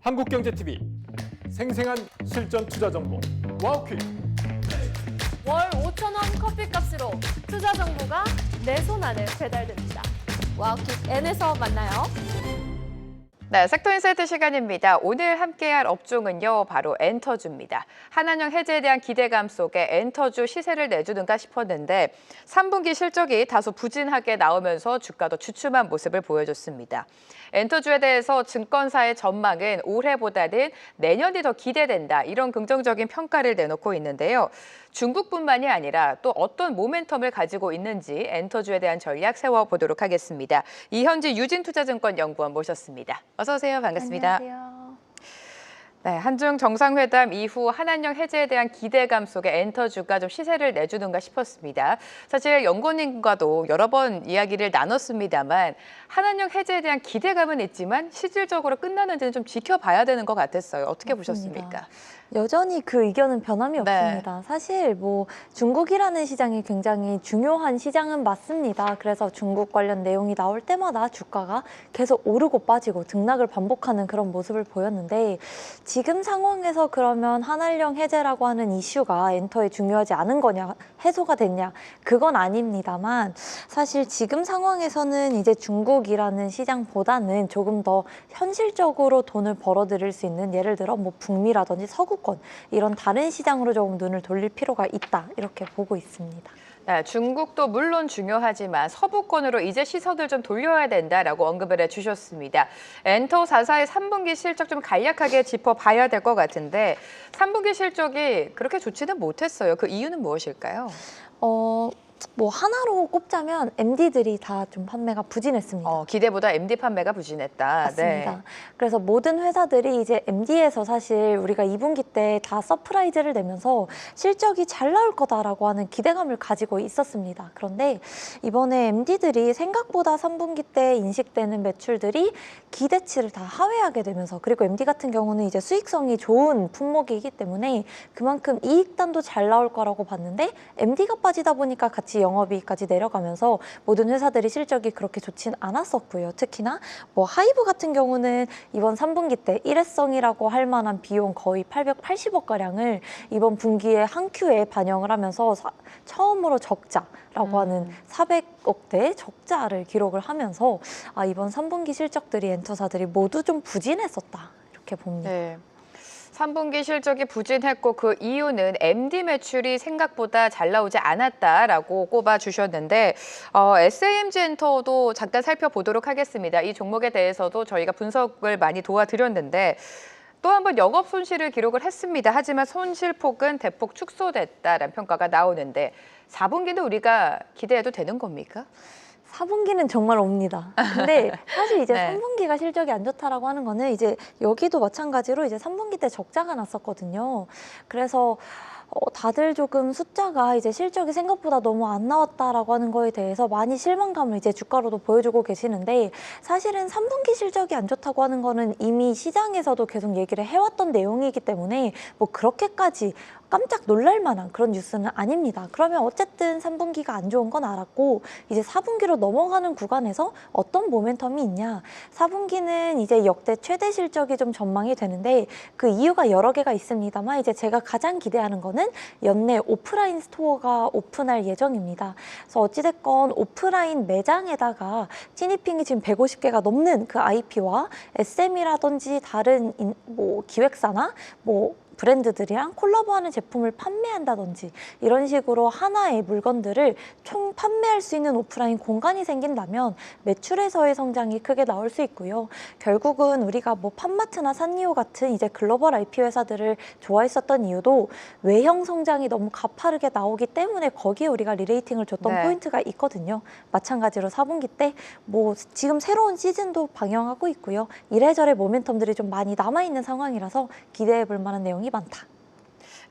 한국경제TV 생생한 실전 투자 정보 와우퀴. 월 5,000원 커피값으로 투자 정보가 내 손 안에 배달됩니다. 와우킥 N에서 만나요. 네, 섹터인사이트 시간입니다. 오늘 함께할 업종은요, 바로 엔터주입니다. 한한령 해제에 대한 기대감 속에 엔터주 시세를 내주는가 싶었는데 3분기 실적이 다소 부진하게 나오면서 주가도 주춤한 모습을 보여줬습니다. 엔터주에 대해서 증권사의 전망은 올해보다는 내년이 더 기대된다, 이런 긍정적인 평가를 내놓고 있는데요. 중국뿐만이 아니라 또 어떤 모멘텀을 가지고 있는지 엔터주에 대한 전략 세워보도록 하겠습니다. 이현지 유진투자증권 연구원 모셨습니다. 어서 오세요. 반갑습니다. 안녕하세요. 네, 한중 정상회담 이후 한한령 해제에 대한 기대감 속에 엔터주가 좀 시세를 내주는가 싶었습니다. 사실 연구원님과도 여러 번 이야기를 나눴습니다만 한한령 해제에 대한 기대감은 있지만 실질적으로 끝나는지는 좀 지켜봐야 되는 것 같았어요. 어떻게 보셨습니까? 여전히 그 의견은 변함이 없습니다. 사실 뭐 중국이라는 시장이 굉장히 중요한 시장은 맞습니다. 그래서 중국 관련 내용이 나올 때마다 주가가 계속 오르고 빠지고 등락을 반복하는 그런 모습을 보였는데, 지금 상황에서 그러면 한한령 해제라고 하는 이슈가 엔터에 중요하지 않은 거냐, 해소가 됐냐, 그건 아닙니다만, 사실 지금 상황에서는 이제 중국이라는 시장보다는 조금 더 현실적으로 돈을 벌어들일 수 있는, 예를 들어 뭐 북미라든지 서구권, 이런 다른 시장으로 조금 눈을 돌릴 필요가 있다, 이렇게 보고 있습니다. 네, 중국도 물론 중요하지만 서부권으로 이제 시선을 좀 돌려야 된다라고 언급을 해주셨습니다. 엔터 4사의 3분기 실적 좀 간략하게 짚어봐야 될 것 같은데 3분기 실적이 그렇게 좋지는 못했어요. 그 이유는 무엇일까요? 뭐 하나로 꼽자면 MD들이 다 좀 판매가 부진했습니다. 기대보다 MD 판매가 부진했다. 맞습니다. 네. 그래서 모든 회사들이 이제 MD에서 사실 우리가 2분기 때 다 서프라이즈를 내면서 실적이 잘 나올 거다라고 하는 기대감을 가지고 있었습니다. 그런데 이번에 MD들이 생각보다 3분기 때 인식되는 매출들이 기대치를 다 하회하게 되면서, 그리고 MD 같은 경우는 이제 수익성이 좋은 품목이기 때문에 그만큼 이익단도 잘 나올 거라고 봤는데 MD가 빠지다 보니까 같이 영업이익까지 내려가면서 모든 회사들이 실적이 그렇게 좋진 않았었고요. 특히나 뭐 하이브 같은 경우는 이번 3분기 때 일회성이라고 할 만한 비용 거의 880억가량을 이번 분기에 한 큐에 반영을 하면서 처음으로 적자라고 하는 400억대 적자를 기록을 하면서 이번 3분기 실적들이 엔터사들이 모두 좀 부진했었다, 이렇게 봅니다. 네. 3분기 실적이 부진했고 그 이유는 MD 매출이 생각보다 잘 나오지 않았다라고 꼽아주셨는데 SAMG 엔터도 잠깐 살펴보도록 하겠습니다. 이 종목에 대해서도 저희가 분석을 많이 도와드렸는데 또 한 번 영업 손실을 기록을 했습니다. 하지만 손실폭은 대폭 축소됐다라는 평가가 나오는데 4분기는 우리가 기대해도 되는 겁니까? 4분기는 정말 옵니다. 근데 사실 이제 네. 3분기가 실적이 안 좋다라고 하는 거는 이제 여기도 마찬가지로 이제 3분기 때 적자가 났었거든요. 그래서 다들 조금 숫자가 이제 실적이 생각보다 너무 안 나왔다라고 하는 거에 대해서 많이 실망감을 이제 주가로도 보여주고 계시는데, 사실은 3분기 실적이 안 좋다고 하는 거는 이미 시장에서도 계속 얘기를 해왔던 내용이기 때문에 뭐 그렇게까지 깜짝 놀랄 만한 그런 뉴스는 아닙니다. 그러면 어쨌든 3분기가 안 좋은 건 알았고 이제 4분기로 넘어가는 구간에서 어떤 모멘텀이 있냐. 4분기는 이제 역대 최대 실적이 좀 전망이 되는데 그 이유가 여러 개가 있습니다만 이제 제가 가장 기대하는 거는 연내 오프라인 스토어가 오픈할 예정입니다. 그래서 어찌됐건 오프라인 매장에다가 티니핑이 지금 150개가 넘는 그 IP와 SM이라든지 다른 뭐 기획사나 뭐 브랜드들이랑 콜라보하는 제품을 판매한다든지 이런 식으로 하나의 물건들을 총 판매할 수 있는 오프라인 공간이 생긴다면 매출에서의 성장이 크게 나올 수 있고요. 결국은 우리가 뭐 팜마트나 산리오 같은 이제 글로벌 IP 회사들을 좋아했었던 이유도 외형 성장이 너무 가파르게 나오기 때문에 거기에 우리가 리레이팅을 줬던 네. 포인트가 있거든요. 마찬가지로 4분기 때 뭐 지금 새로운 시즌도 방영하고 있고요. 이래저래 모멘텀들이 좀 많이 남아있는 상황이라서 기대해 볼 만한 내용이 많다.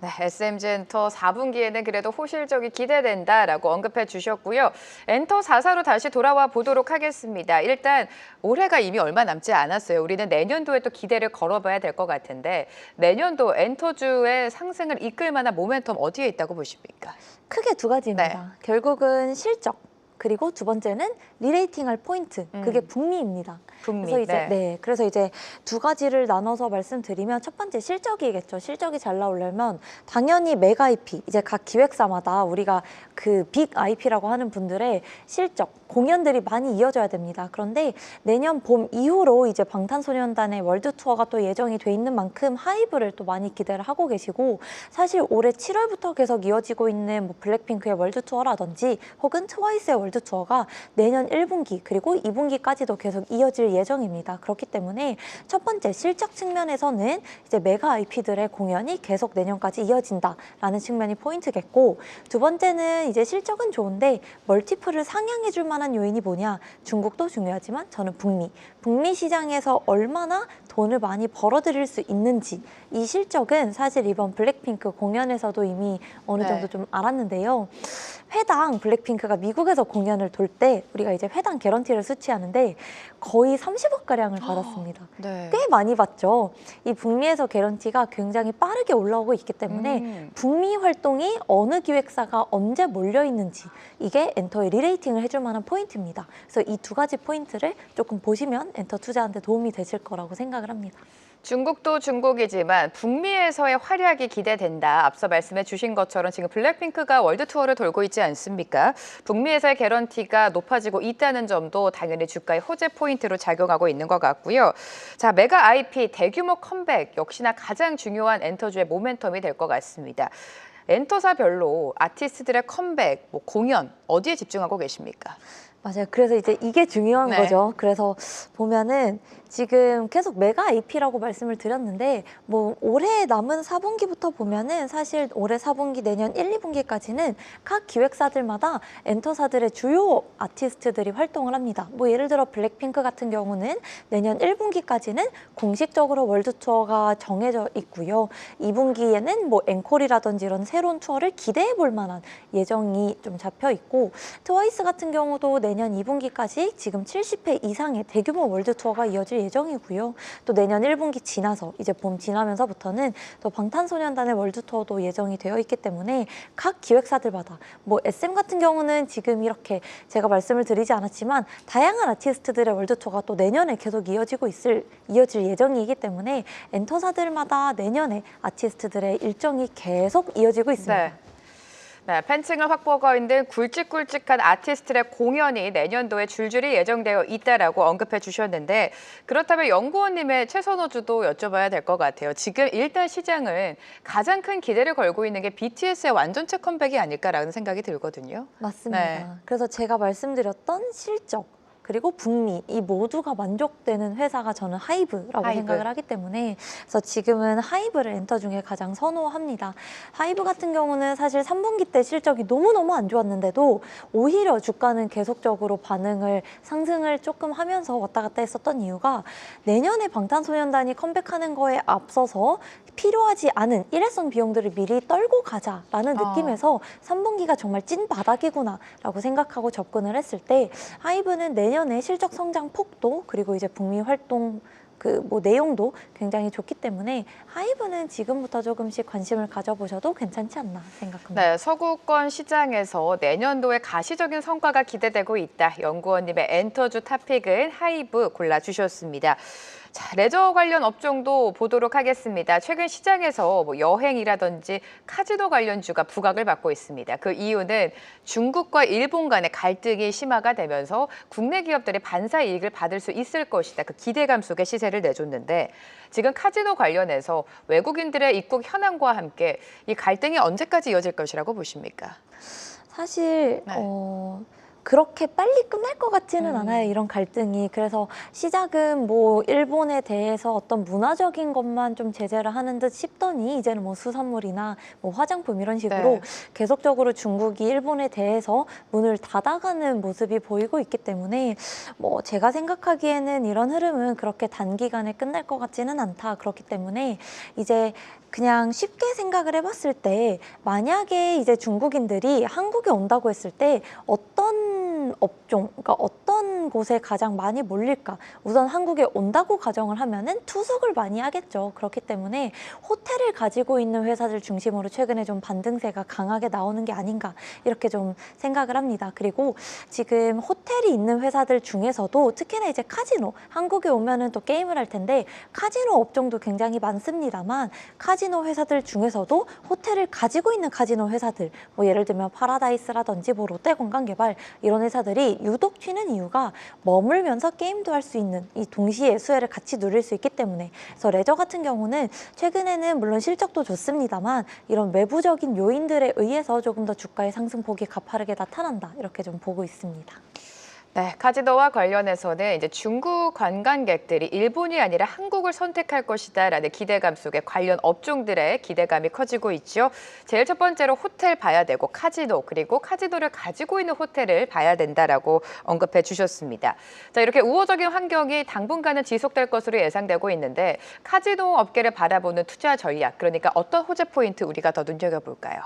네, SMG 엔터 4분기에는 그래도 호실적이 기대된다라고 언급해 주셨고요. 엔터 4사로 다시 돌아와 보도록 하겠습니다. 일단 올해가 이미 얼마 남지 않았어요. 우리는 내년도에 또 기대를 걸어봐야 될 것 같은데 내년도 엔터주의 상승을 이끌 만한 모멘텀 어디에 있다고 보십니까? 크게 두 가지입니다. 네. 결국은 실적. 그리고 두 번째는 리레이팅할 포인트, 그게 북미입니다. 북미. 그래서 이제 그래서 이제 두 가지를 나눠서 말씀드리면 첫 번째 실적이겠죠. 실적이 잘 나오려면 당연히 메가 IP, 이제 각 기획사마다 우리가 그 빅 IP라고 하는 분들의 실적, 공연들이 많이 이어져야 됩니다. 그런데 내년 봄 이후로 이제 방탄소년단의 월드 투어가 또 예정이 돼 있는 만큼 하이브를 또 많이 기대를 하고 계시고, 사실 올해 7월부터 계속 이어지고 있는 뭐 블랙핑크의 월드 투어라든지 혹은 트와이스의 월드 투어가 내년 1분기 그리고 2분기까지도 계속 이어질 예정입니다. 그렇기 때문에 첫 번째 실적 측면에서는 이제 메가 IP들의 공연이 계속 내년까지 이어진다라는 측면이 포인트겠고, 두 번째는 이제 실적은 좋은데 멀티플을 상향해 줄 만한 요인이 뭐냐? 중국도 중요하지만 저는 북미 시장에서 얼마나 돈을 많이 벌어들일 수 있는지, 이 실적은 사실 이번 블랙핑크 공연에서도 이미 어느 정도 좀 알았는데요. 회당 블랙핑크가 미국에서 공연을 돌 때 우리가 이제 회당 개런티를 수취하는데 거의 30억가량을 받았습니다. 네. 꽤 많이 받죠. 이 북미에서 개런티가 굉장히 빠르게 올라오고 있기 때문에 북미 활동이 어느 기획사가 언제 몰려있는지, 이게 엔터의 리레이팅을 해줄 만한 포인트입니다. 그래서 이 두 가지 포인트를 조금 보시면 엔터 투자하는 데 도움이 되실 거라고 생각을 합니다. 중국도 중국이지만 북미에서의 활약이 기대된다. 앞서 말씀해 주신 것처럼 지금 블랙핑크가 월드 투어를 돌고 있지 않습니까? 북미에서의 개런티가 높아지고 있다는 점도 당연히 주가의 호재 포인트로 작용하고 있는 것 같고요. 자, 메가 IP 대규모 컴백 역시나 가장 중요한 엔터주의 모멘텀이 될 것 같습니다. 엔터사별로 아티스트들의 컴백, 공연 어디에 집중하고 계십니까? 맞아요. 그래서 이제 이게 중요한 거죠. 그래서 보면은 지금 계속 메가 IP라고 말씀을 드렸는데 뭐 올해 남은 4분기부터 보면은 사실 올해 4분기 내년 1, 2분기까지는 각 기획사들마다 엔터사들의 주요 아티스트들이 활동을 합니다. 뭐 예를 들어 블랙핑크 같은 경우는 내년 1분기까지는 공식적으로 월드 투어가 정해져 있고요. 2분기에는 뭐 앵콜이라든지 이런 새로운 투어를 기대해 볼 만한 예정이 좀 잡혀 있고, 트와이스 같은 경우도 내년 2분기까지 지금 70회 이상의 대규모 월드 투어가 이어질 예정이고요. 또 내년 1분기 지나서 이제 봄 지나면서부터는 또 방탄소년단의 월드 투어도 예정이 되어 있기 때문에 각 기획사들마다 뭐 SM 같은 경우는 지금 이렇게 제가 말씀을 드리지 않았지만 다양한 아티스트들의 월드 투어가 또 내년에 계속 이어질 예정이기 때문에 엔터사들마다 내년에 아티스트들의 일정이 계속 이어지고 있습니다. 네, 팬층을 확보하고 있는 굵직굵직한 아티스트의 공연이 내년도에 줄줄이 예정되어 있다라고 언급해 주셨는데, 그렇다면 연구원님의 최선호주도 여쭤봐야 될 것 같아요. 지금 일단 시장은 가장 큰 기대를 걸고 있는 게 BTS의 완전체 컴백이 아닐까라는 생각이 들거든요. 맞습니다. 네. 그래서 제가 말씀드렸던 실적, 그리고 북미, 이 모두가 만족되는 회사가 저는 하이브라고 생각을 하기 때문에, 그래서 지금은 하이브를 엔터 중에 가장 선호합니다. 하이브 같은 경우는 사실 3분기 때 실적이 너무너무 안 좋았는데도 오히려 주가는 계속적으로 상승을 조금 하면서 왔다 갔다 했었던 이유가 내년에 방탄소년단이 컴백하는 거에 앞서서 필요하지 않은 일회성 비용들을 미리 떨고 가자라는 느낌에서 3분기가 정말 찐 바닥이구나라고 생각하고 접근을 했을 때, 하이브는 내년에 실적 성장 폭도 그리고 이제 북미 활동 내용도 굉장히 좋기 때문에 하이브는 지금부터 조금씩 관심을 가져보셔도 괜찮지 않나 생각합니다. 네, 서구권 시장에서 내년도에 가시적인 성과가 기대되고 있다. 연구원님의 엔터주 탑픽은 하이브 골라주셨습니다. 자, 레저 관련 업종도 보도록 하겠습니다. 최근 시장에서 여행이라든지 카지노 관련주가 부각을 받고 있습니다. 그 이유는 중국과 일본 간의 갈등이 심화가 되면서 국내 기업들이 반사 이익을 받을 수 있을 것이다. 그 기대감 속에 시세를 내줬는데, 지금 카지노 관련해서 외국인들의 입국 현황과 함께 이 갈등이 언제까지 이어질 것이라고 보십니까? 사실 그렇게 빨리 끝날 것 같지는 않아요, 이런 갈등이. 그래서 시작은 뭐 일본에 대해서 어떤 문화적인 것만 좀 제재를 하는 듯 싶더니 이제는 뭐 수산물이나 뭐 화장품 이런 식으로 계속적으로 중국이 일본에 대해서 문을 닫아가는 모습이 보이고 있기 때문에 뭐 제가 생각하기에는 이런 흐름은 그렇게 단기간에 끝날 것 같지는 않다. 그렇기 때문에 이제 그냥 쉽게 생각을 해봤을 때, 만약에 이제 중국인들이 한국에 온다고 했을 때 어떤 어떤 업종, 그러니까 어떤 곳에 가장 많이 몰릴까? 우선 한국에 온다고 가정을 하면은 투숙을 많이 하겠죠. 그렇기 때문에 호텔을 가지고 있는 회사들 중심으로 최근에 좀 반등세가 강하게 나오는 게 아닌가 이렇게 좀 생각을 합니다. 그리고 지금 호텔이 있는 회사들 중에서도 특히나 이제 카지노, 한국에 오면은 또 게임을 할 텐데 카지노 업종도 굉장히 많습니다만 카지노 회사들 중에서도 호텔을 가지고 있는 카지노 회사들, 뭐 예를 들면 파라다이스라든지 뭐 롯데관광개발 이런 회사들이 유독 튀는 이유가 머물면서 게임도 할 수 있는 이 동시에 수혜를 같이 누릴 수 있기 때문에 그래서 레저 같은 경우는 최근에는 물론 실적도 좋습니다만 이런 외부적인 요인들에 의해서 조금 더 주가의 상승폭이 가파르게 나타난다 이렇게 좀 보고 있습니다. 네, 카지노와 관련해서는 이제 중국 관광객들이 일본이 아니라 한국을 선택할 것이다라는 기대감 속에 관련 업종들의 기대감이 커지고 있죠. 제일 첫 번째로 호텔 봐야 되고 카지노, 그리고 카지노를 가지고 있는 호텔을 봐야 된다라고 언급해 주셨습니다. 자, 이렇게 우호적인 환경이 당분간은 지속될 것으로 예상되고 있는데 카지노 업계를 바라보는 투자 전략, 그러니까 어떤 호재 포인트 우리가 더 눈여겨볼까요?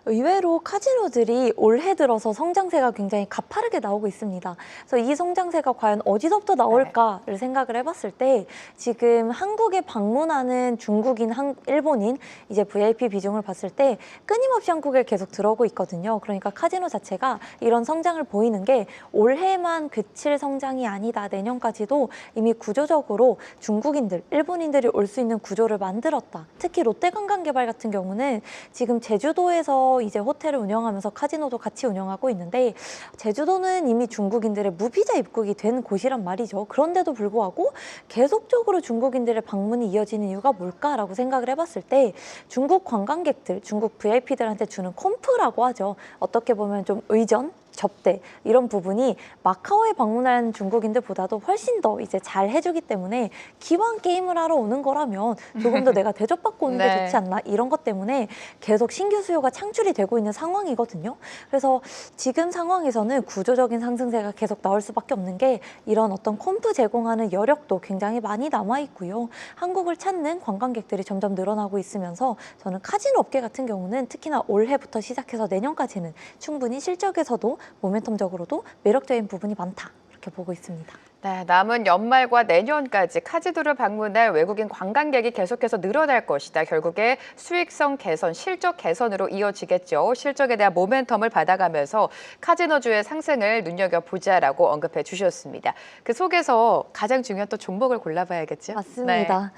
의외로 카지노들이 올해 들어서 성장세가 굉장히 가파르게 나오고 있습니다. 그래서 이 성장세가 과연 어디서부터 나올까를 생각을 해봤을 때 지금 한국에 방문하는 중국인, 일본인 이제 VIP 비중을 봤을 때 끊임없이 한국에 계속 들어오고 있거든요. 그러니까 카지노 자체가 이런 성장을 보이는 게 올해만 그칠 성장이 아니다. 내년까지도 이미 구조적으로 중국인들, 일본인들이 올 수 있는 구조를 만들었다. 특히 롯데관광개발 같은 경우는 지금 제주도에서 이제 호텔을 운영하면서 카지노도 같이 운영하고 있는데 제주도는 이미 중국인들의 무비자 입국이 된 곳이란 말이죠. 그런데도 불구하고 계속적으로 중국인들의 방문이 이어지는 이유가 뭘까라고 생각을 해봤을 때 중국 관광객들, 중국 VIP들한테 주는 콤프라고 하죠. 어떻게 보면 좀 의전, 접대 이런 부분이 마카오에 방문한 중국인들보다도 훨씬 더 이제 잘 해주기 때문에 기왕 게임을 하러 오는 거라면 조금 더 내가 대접받고 오는 게 네. 좋지 않나 이런 것 때문에 계속 신규 수요가 창출이 되고 있는 상황이거든요. 그래서 지금 상황에서는 구조적인 상승세가 계속 나올 수밖에 없는 게 이런 어떤 콤프 제공하는 여력도 굉장히 많이 남아 있고요. 한국을 찾는 관광객들이 점점 늘어나고 있으면서 저는 카지노 업계 같은 경우는 특히나 올해부터 시작해서 내년까지는 충분히 실적에서도 모멘텀적으로도 매력적인 부분이 많다 이렇게 보고 있습니다. 네, 남은 연말과 내년까지 카지노를 방문할 외국인 관광객이 계속해서 늘어날 것이다. 결국에 수익성 개선, 실적 개선으로 이어지겠죠. 실적에 대한 모멘텀을 받아가면서 카지노주의 상승을 눈여겨보자라고 언급해 주셨습니다. 그 속에서 가장 중요한 또 종목을 골라봐야겠죠? 맞습니다.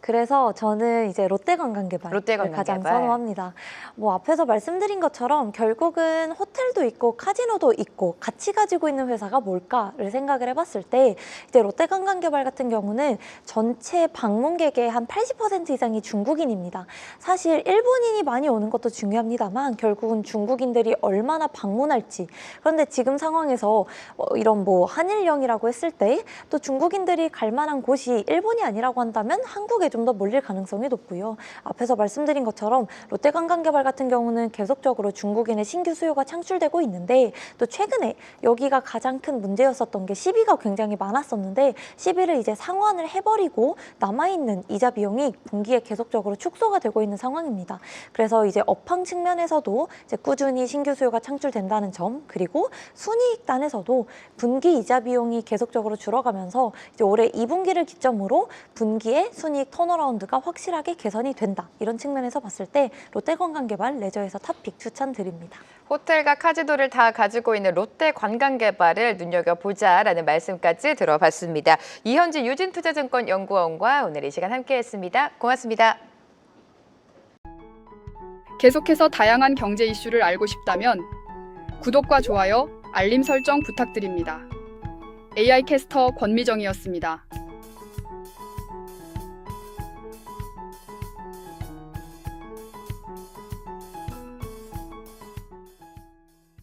그래서 저는 이제 롯데관광개발을 가장 선호합니다. 뭐 앞에서 말씀드린 것처럼 결국은 호텔도 있고 카지노도 있고 같이 가지고 있는 회사가 뭘까를 생각을 해봤을 때 이제 롯데관광개발 같은 경우는 전체 방문객의 한 80% 이상이 중국인입니다. 사실 일본인이 많이 오는 것도 중요합니다만 결국은 중국인들이 얼마나 방문할지. 그런데 지금 상황에서 이런 뭐 한일령이라고 했을 때 또 중국인들이 갈 만한 곳이 일본이 아니라고 한다면 한국에 좀 더 몰릴 가능성이 높고요. 앞에서 말씀드린 것처럼 롯데관광개발 같은 경우는 계속적으로 중국인의 신규 수요가 창출되고 있는데 또 최근에 여기가 가장 큰 문제였었던 게 시비가 굉장히 많았었는데 시비를 이제 상환을 해버리고 남아있는 이자 비용이 분기에 계속적으로 축소가 되고 있는 상황입니다. 그래서 이제 업황 측면에서도 이제 꾸준히 신규 수요가 창출된다는 점 그리고 순이익단에서도 분기 이자 비용이 계속적으로 줄어가면서 이제 올해 2분기를 기점으로 분기에 순이익 턴어라운드가 확실하게 개선이 된다. 이런 측면에서 봤을 때 롯데관광개발 레저에서 탑픽 추천드립니다. 호텔과 카지노를 다 가지고 있는 롯데관광개발을 눈여겨보자라는 말씀까지 들어봤습니다. 이현지 유진투자증권 연구원과 오늘 이 시간 함께했습니다. 고맙습니다. 계속해서 다양한 경제 이슈를 알고 싶다면 구독과 좋아요, 알림 설정 부탁드립니다. AI 캐스터 권미정이었습니다.